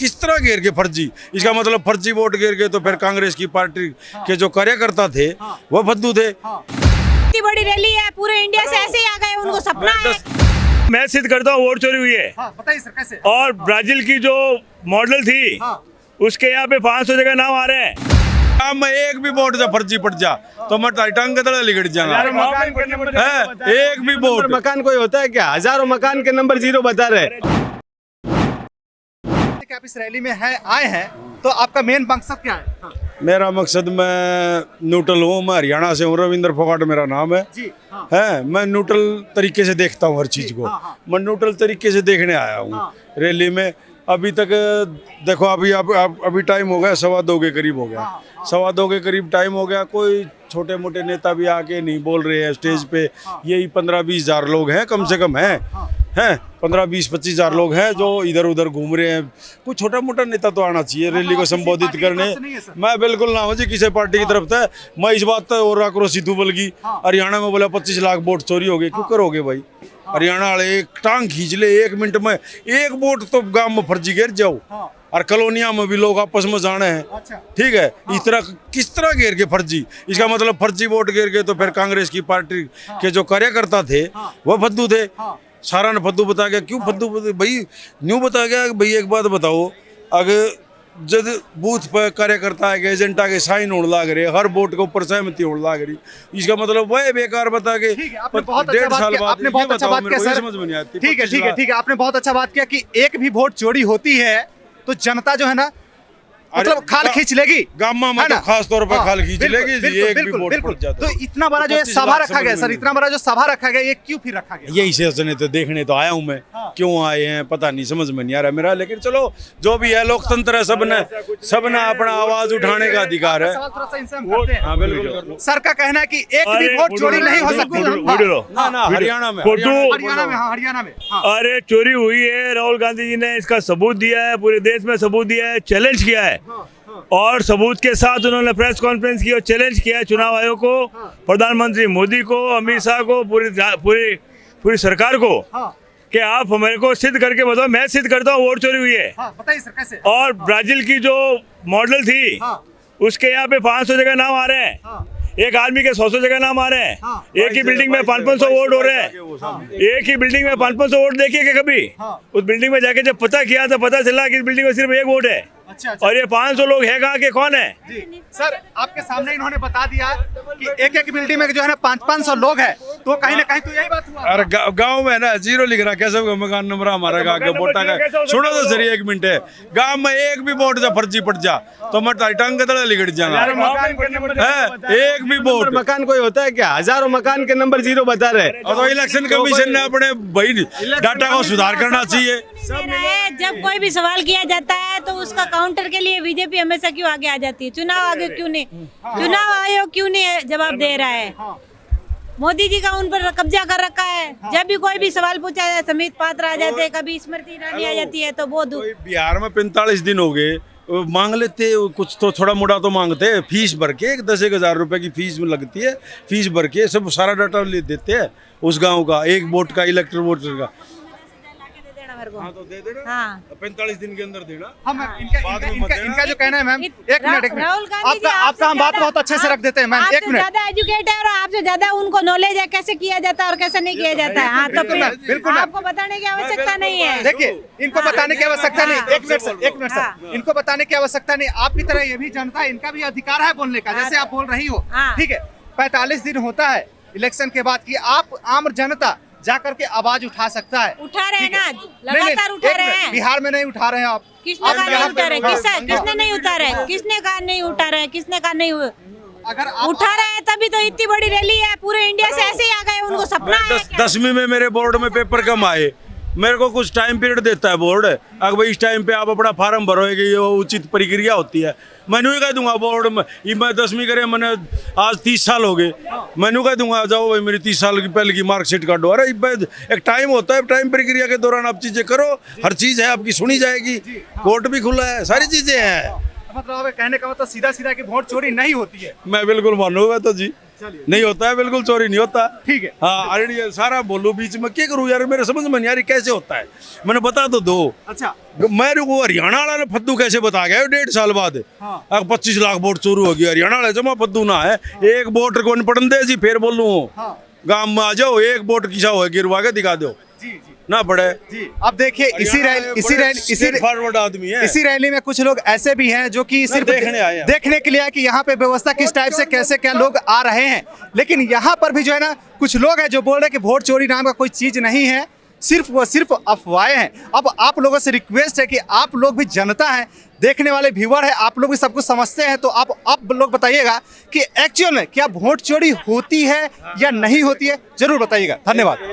किस तरह घेर के फर्जी, इसका मतलब फर्जी वोट घेर के तो फिर कांग्रेस की पार्टी के जो कार्यकर्ता थे वो फद्दू थे। इतनी बड़ी रैली है, पूरे इंडिया से ऐसे ही आ गए, उनको सपना है। मैं सिद्ध करता हूँ वोट चोरी हुई है। बताइए सर कैसे। और ब्राजील की जो मॉडल थी उसके यहाँ पे 500 जगह नाम आ रहे हैं। मैं एक भी वोट जा फर्जी पड़ जा तो मैं टाइटांग के तरह लिगड़ जाना है। एक भी वोट मकान कोई होता है क्या? हजारों मकान के नंबर 0 बता रहे। आप इस रैली में आए हैं तो आपका मेन मकसद क्या है? मेरा मकसद, मैं न्यूट्रल हूँ, मैं हरियाणा से हूँ, रविंद्र फोगाट मेरा नाम है जी। है मैं न्यूट्रल तरीके से देखता हूँ हर चीज को। मैं न्यूट्रल तरीके से देखने आया हूँ रैली में। अभी तक देखो, अभी टाइम हो गया 2:15 के करीब हो गया, 2:15 के करीब टाइम हो गया। कोई छोटे मोटे नेता भी आके नहीं बोल रहे हैं स्टेज पे। यही 15-20 हज़ार लोग हैं कम से कम हैं 15-20-25 हज़ार लोग हैं जो इधर उधर घूम रहे हैं। कुछ छोटा मोटा नेता तो आना चाहिए रैली को संबोधित करने। मैं बिल्कुल ना हूँ जी किसी पार्टी की तरफ से। मैं इस बात पर और आक्रोशित हूँ, बल्कि हरियाणा में बोला 25 लाख वोट चोरी हो गए। क्यों करोगे भाई? हरियाणा वाले एक टांग खींच ले 1 मिनट में, एक वोट तो गांव में फर्जी गिर जाओ। और कॉलोनिया में भी लोग आपस में जाने हैं, ठीक है। इस तरह किस तरह घेर के फर्जी, इसका मतलब फर्जी वोट घेर के तो फिर कांग्रेस की पार्टी के जो कार्यकर्ता थे वो फद्दू थे। सारा ने फद्दू बता गया। क्यों फद्दू भाई? न्यू बता गया भाई। एक बात बताओ, अगर जब बूथ पर कार्यकर्ता के एजेंटा के साइन होने लग रहे, हर वोट के ऊपर सहमति होने लग रही, इसका मतलब वह बेकार बता के 1.5 साल बाद आपने बहुत अच्छा बात किया सर। समझ में नहीं आती। ठीक है, आपने बहुत अच्छा बात किया कि एक भी वोट चोरी होती है तो जनता जो है ना मतलब खाल खींच लेगी। गामा में तो खास तौर पर खाल खींच लेगी। एक भी वोट पड़ जाता तो इतना बड़ा जो सभा रखा गया सर, इतना बड़ा जो सभा रखा गया, ये क्यों फिर रखा गया? यही सोचने तो देखने तो आया हूँ मैं। क्यों आए हैं पता नहीं, समझ में नहीं आ रहा मेरा। लेकिन चलो जो भी है, लोकतंत्र है, सबने अपना आवाज उठाने का अधिकार है। हाँ बिल्कुल। सर का कहना है कि एक भी वोट चोरी नहीं हो सकती। हरियाणा में हरियाणा में अरे चोरी हुई है, राहुल गांधी जी ने इसका सबूत दिया है, पूरे देश में सबूत दिया है, चैलेंज किया है। और सबूत के साथ उन्होंने प्रेस कॉन्फ्रेंस की और चैलेंज किया है चुनाव आयोग को, प्रधानमंत्री मोदी को, अमित शाह को, पूरी सरकार को कि आप हमारे को सिद्ध करके बताओ। मैं सिद्ध करता हूँ वोट चोरी हुई है। बताइए सर कैसे। और ब्राजील की जो मॉडल थी उसके यहाँ पे 500 जगह नाम आ रहे हैं। एक आदमी के 100 जगह नाम आ रहे हैं। एक ही बिल्डिंग में 500 वोट हो रहे हैं। एक ही बिल्डिंग में 500 वोट देखिए कि कभी उस बिल्डिंग में जाके जब पता किया तो पता चला कि इस बिल्डिंग में सिर्फ 1 वोट है। अच्छा। और ये 500 लोग है कहाँ के, कौन है? सर आपके सामने इन्होंने बता दिया कि एक बिल्डिंग में जो है ना 500 लोग हैं, तो कहीं ना कहीं तो यही बात हुआ। अरे गांव में ना 0 लिख रहा, कैसे मकान नंबर हमारा गाँव के वोटा का। सुनो तो सर 1 मिनट है। गाँव में एक भी वोट जा फर्जी पड़ जा तो मैं टाइटांग के तरह लिगड़ जाना है। एक भी वोट मकान कोई होता है क्या? हजारों मकान के नंबर 0 बता रहे। और तो इलेक्शन कमीशन ने अपने भाई डाटा को सुधार करना चाहिए। जब कोई भी सवाल किया जाता है तो उसका काउंटर के लिए बीजेपी हमेशा क्यों आगे आ जाती है? चुनाव आयोग क्यों नहीं जवाब दे रहा है? मोदी जी का उन पर कब्जा कर रखा है। जब भी कोई भी सवाल पूछा जाए, समित पात्र आ जाते हैं, कभी स्मृति ईरानी आ जाती है, तो वो बिहार में 45 दिन हो गए, मांग लेते कुछ तो थोड़ा मोड़ा तो मांगते हैं। फीस भर के 10-1 हज़ार रुपए की फीस में लगती है। फीस भर के सब सारा डाटा ले देते हैं उस गांव का, एक वोट का, इलेक्टर वोटर का। हाँ तो दे देना। हाँ 45 दिन के अंदर देना। हम इनका जो कहना है मैम, एक मिनट आपका हम बात बहुत अच्छे से रख देते हैं मैम। 1 मिनट। ज्यादा एजुकेटेड है और आपसे ज्यादा उनको नॉलेज है कैसे किया जाता है और कैसे नहीं किया जाता है। हाँ तो बिल्कुल आपको बताने की आवश्यकता नहीं है। देखिए इनको बताने की आवश्यकता नहीं। 1 मिनट सर, इनको बताने की आवश्यकता नहीं। आपकी तरह ये भी जनता है, इनका भी अधिकार है बोलने का, जैसे आप बोल रही हो। ठीक है, 45 दिन होता है इलेक्शन के बाद की आप आम जनता जाकर के आवाज उठा सकता है। उठा रहे हैं ना, लगातार उठा रहे हैं। बिहार में नहीं उठा रहे हैं आप। किसने कहा नहीं उठा रहे? किसने नहीं उठा रहे? किसने कहा नहीं उठा रहे? किसने कहा नहीं अगर उठा रहे हैं तभी तो इतनी बड़ी रैली है, पूरे इंडिया से ऐसे ही आ गए, उनको सपना है। 10वीं में मेरे बोर्ड में पेपर कम आए, मेरे को कुछ टाइम पीरियड देता है बोर्ड। अगर भाई इस टाइम पे आप अपना फार्म भरोगे, ये उचित प्रक्रिया होती है। मैंने कह दूंगा बोर्ड में, मैं 10वीं करे, मैंने आज 30 साल हो गए, मैंने कह दूंगा जाओ भाई मेरी 30 साल की पहले की मार्कशीट काटो। अरे एक टाइम होता है, टाइम प्रक्रिया के दौरान आप चीजें करो, हर चीज है आपकी सुनी जाएगी। कोर्ट भी खुला है, सारी चीजें हैं। मतलब कहने का मतलब सीधा कि वोट चोरी नहीं होती है। मैं बिल्कुल मानूंगा तो जी। नहीं होता है, बिल्कुल चोरी नहीं होता। ठीक है। हाँ, अरे ये सारा बोलो बीच में, क्या करूँ यार, मेरे समझ में नहीं आ रही कैसे होता है। मैंने बता तो दो। अच्छा, मेरे को हरियाणा वाला ने फद्दू कैसे बता गया 1.5 साल बाद। हाँ। 25 लाख वोट चोरी हो गई, हरियाणा वाले जमा फद्दू ना है। एक वोट को पढ़न दे जी, फिर बोलूँ हाँ। गांव में आ जाओ, एक वोट किसा हो गिरवा के दिखा दो, जी जी ना पड़े जी। अब देखिए फॉरवर्ड आदमी है। इसी रैली में कुछ लोग ऐसे भी हैं जो कि सिर्फ देखने आए हैं। देखने के लिए आए कि यहाँ पे व्यवस्था किस टाइप से कैसे क्या लोग आ रहे हैं। लेकिन यहाँ पर भी जो है ना कुछ लोग हैं जो बोल रहे हैं कि वोट चोरी नाम का कोई चीज नहीं है, सिर्फ अफवाहें हैं। अब आप लोगों से रिक्वेस्ट है कि आप लोग भी जनता हैं, देखने वाले व्यूअर है, आप लोग भी सब कुछ समझते हैं, तो आप लोग बताइएगा कि एक्चुअल में क्या वोट चोरी होती है या नहीं होती है, जरूर बताइएगा। धन्यवाद।